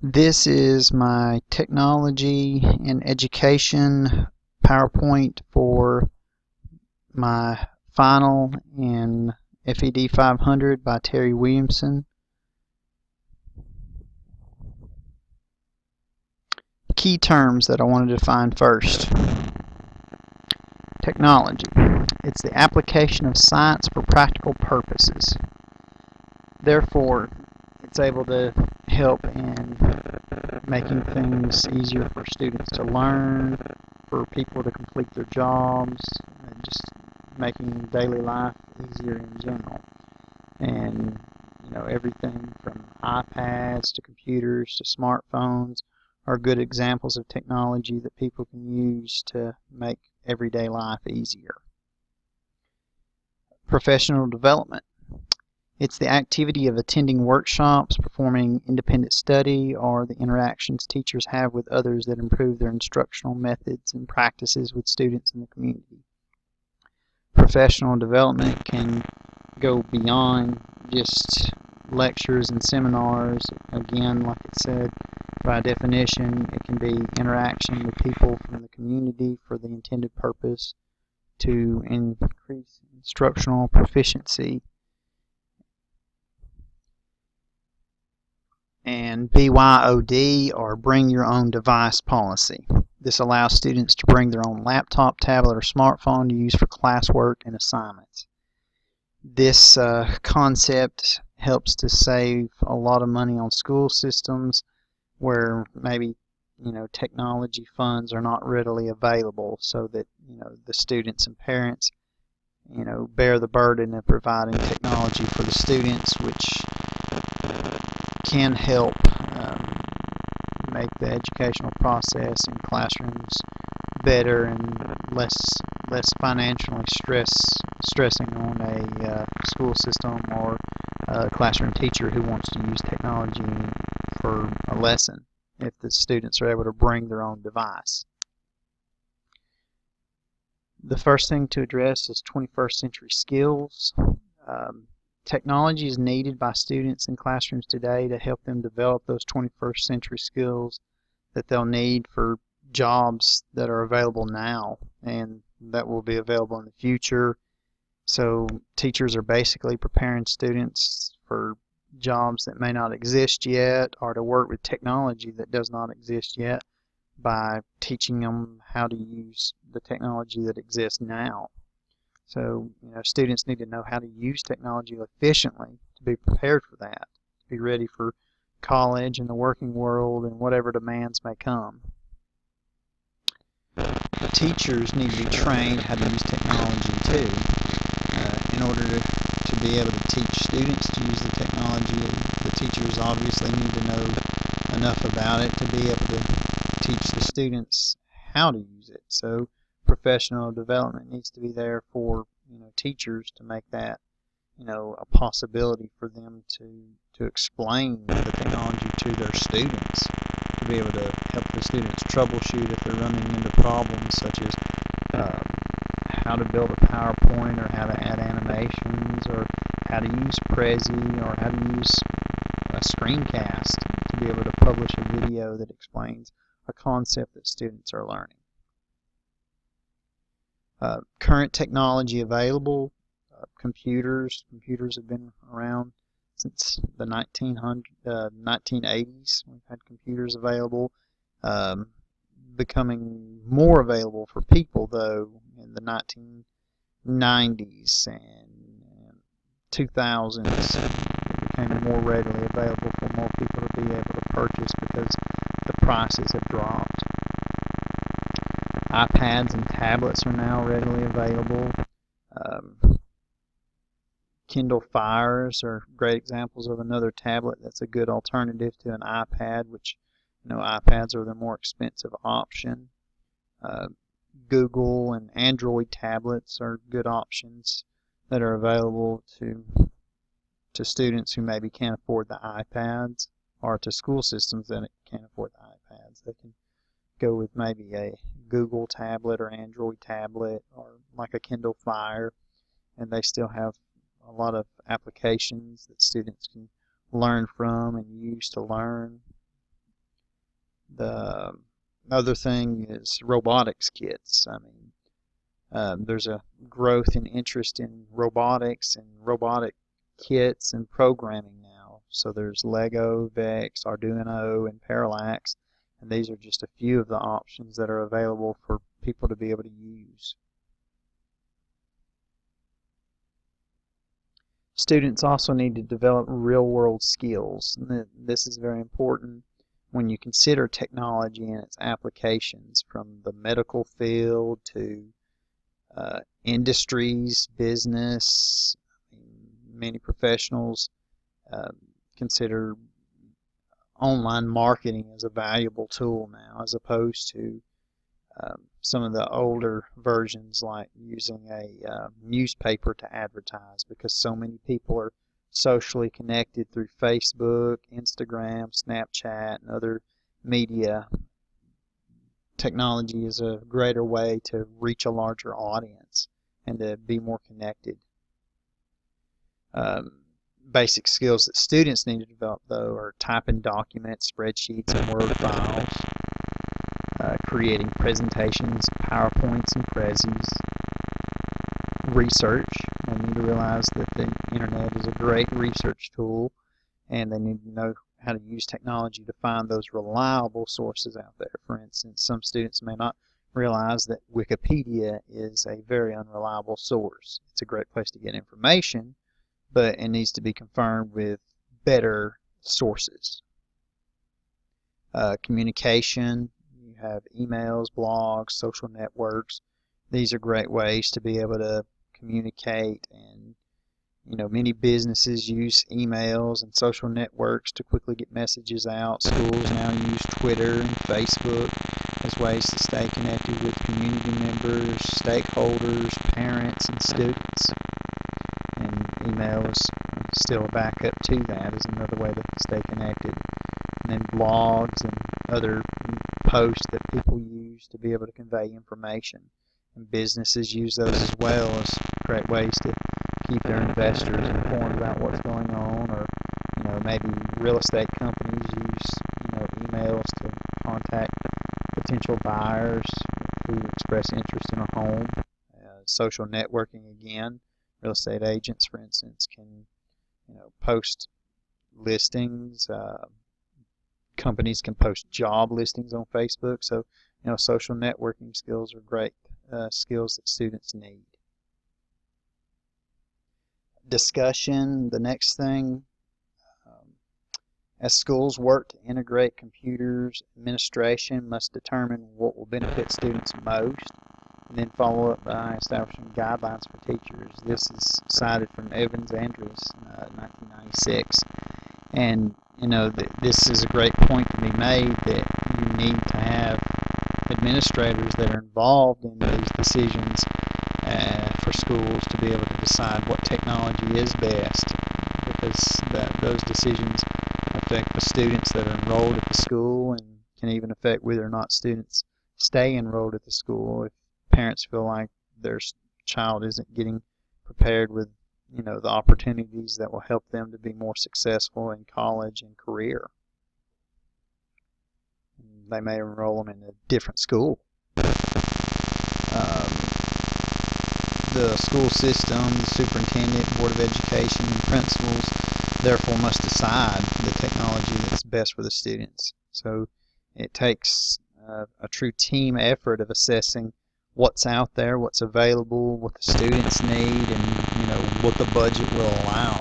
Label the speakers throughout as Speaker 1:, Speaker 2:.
Speaker 1: This is my technology and education PowerPoint for my final in FED 500 by Terry Williamson. Key terms that I want to define first. Technology. It's the application of science for practical purposes. Therefore, it's able to help in making things easier for students to learn, for people to complete their jobs, and just making daily life easier in general. And everything from iPads to computers to smartphones are good examples of technology that people can use to make everyday life easier. Professional development. It's the activity of attending workshops, performing independent study, or the interactions teachers have with others that improve their instructional methods and practices with students in the community. Professional development can go beyond just lectures and seminars. Again, like it said, by definition, it can be interaction with people from the community for the intended purpose to increase instructional proficiency. And BYOD, or Bring Your Own Device policy. This allows students to bring their own laptop, tablet, or smartphone to use for classwork and assignments. This concept helps to save a lot of money on school systems where maybe technology funds are not readily available, so that the students and parents bear the burden of providing technology for the students, which can help make the educational process in classrooms better and less financially stressing on a school system or a classroom teacher who wants to use technology for a lesson if the students are able to bring their own device. The first thing to address is 21st century skills. Technology is needed by students in classrooms today to help them develop those 21st century skills that they'll need for jobs that are available now and that will be available in the future. So teachers are basically preparing students for jobs that may not exist yet, or to work with technology that does not exist yet by teaching them how to use the technology that exists now. So, students need to know how to use technology efficiently to be prepared for that, to be ready for college and the working world and whatever demands may come. Teachers need to be trained how to use technology too. In order to be able to teach students to use the technology, the teachers obviously need to know enough about it to be able to teach the students how to use it. So professional development needs to be there for teachers to make that a possibility for them to explain the technology to their students, to be able to help the students troubleshoot if they're running into problems such as how to build a PowerPoint, or how to add animations, or how to use Prezi, or how to use a screencast to be able to publish a video that explains a concept that students are learning. Current technology available, computers have been around since the 1980s. We've had computers available, becoming more available for people though in the 1990s and 2000s. It became more readily available for more people to be able to purchase because the prices have dropped. iPads and tablets are now readily available. Kindle Fires are great examples of another tablet that's a good alternative to an iPad, which iPads are the more expensive option. Google and Android tablets are good options that are available to students who maybe can't afford the iPads, or to school systems that can't afford the iPads. They can go with maybe a Google tablet or Android tablet, or like a Kindle Fire, and they still have a lot of applications that students can learn from and use to learn. The other thing is robotics kits. I mean, there's a growth in interest in robotics and robotic kits and programming now. So there's Lego, Vex, Arduino, and Parallax, and these are just a few of the options that are available for people to be able to use. Students also need to develop real-world skills. And this is very important when you consider technology and its applications from the medical field to industries, business. Many professionals consider online marketing as a valuable tool now, as opposed to some of the older versions like using a newspaper to advertise, because so many people are socially connected through Facebook, Instagram, Snapchat, and other media. Technology is a greater way to reach a larger audience and to be more connected. Basic skills that students need to develop, though, are typing documents, spreadsheets, and Word files, creating presentations, PowerPoints, and Prezis, research. They need to realize that the internet is a great research tool, and they need to know how to use technology to find those reliable sources out there. For instance, some students may not realize that Wikipedia is a very unreliable source. It's a great place to get information, but it needs to be confirmed with better sources. Communication, you have emails, blogs, social networks. These are great ways to be able to communicate, and many businesses use emails and social networks to quickly get messages out. Schools now use Twitter and Facebook as ways to stay connected with community members, stakeholders, parents, and students. And email is still a backup to that, is another way to stay connected. And then blogs and other posts that people use to be able to convey information. And businesses use those as well as great ways to keep their investors informed about what's going on, or maybe real estate companies use emails to contact potential buyers who express interest in a home. Social networking, again, real estate agents, for instance, can post listings. Companies can post job listings on Facebook. So social networking skills are great skills that students need. Discussion, the next thing. As schools work to integrate computers, administration must determine what will benefit students most, and then follow up by establishing guidelines for teachers. This is cited from Evans Andrews, 1996. And this is a great point to be made, that you need to have administrators that are involved in these decisions for schools to be able to decide what technology is best, because those decisions affect the students that are enrolled at the school, and can even affect whether or not students stay enrolled at the school if parents feel like their child isn't getting prepared with the opportunities that will help them to be more successful in college and career. They may enroll them in a different school. The school system, the superintendent, board of education, and principals therefore must decide the technology that's best for the students. So it takes a true team effort of assessing what's out there, what's available, what the students need, and what the budget will allow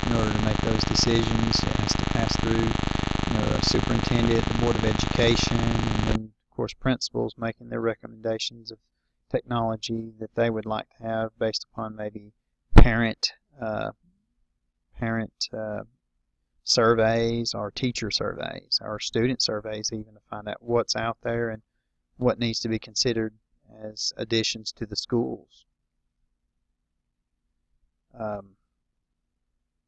Speaker 1: in order to make those decisions. It has to pass through a superintendent, the board of education, and then of course principals making their recommendations of technology that they would like to have based upon maybe parent surveys, or teacher surveys, or student surveys, even, to find out what's out there and what needs to be considered as additions to the schools.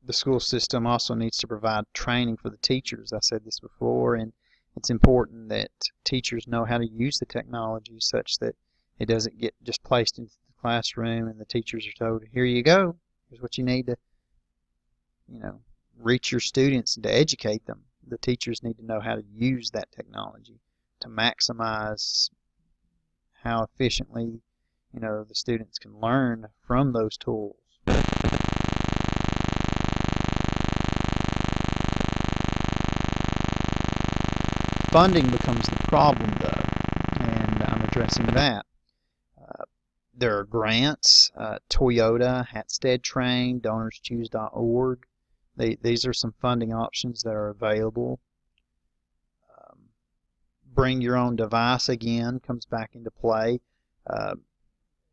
Speaker 1: The school system also needs to provide training for the teachers. I said this before, and it's important that teachers know how to use the technology such that it doesn't get just placed into the classroom and the teachers are told, here you go, here's what you need to reach your students and to educate them. The teachers need to know how to use that technology to maximize how efficiently, the students can learn from those tools. Funding becomes the problem, though, and I'm addressing that. There are grants, Toyota, Hatstead Train, DonorsChoose.org. These are some funding options that are available. Bring your own device again comes back into play.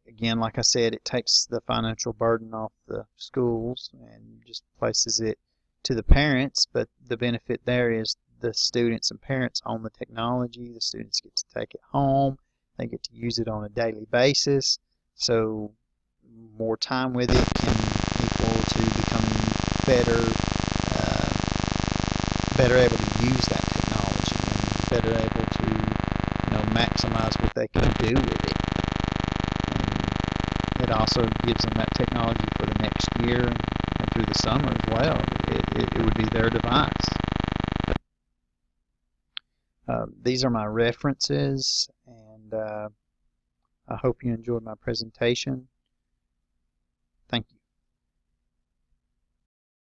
Speaker 1: Again, like I said, it takes the financial burden off the schools and just places it to the parents, but the benefit there is the students and parents own the technology. The students get to take it home. They get to use it on a daily basis. So more time with it can equal to becoming better able to use that technology and better able to maximize what they can do with it. And it also gives them that technology for the next year and through the summer as well. It would be their device. These are my references, and I hope you enjoyed my presentation. Thank you.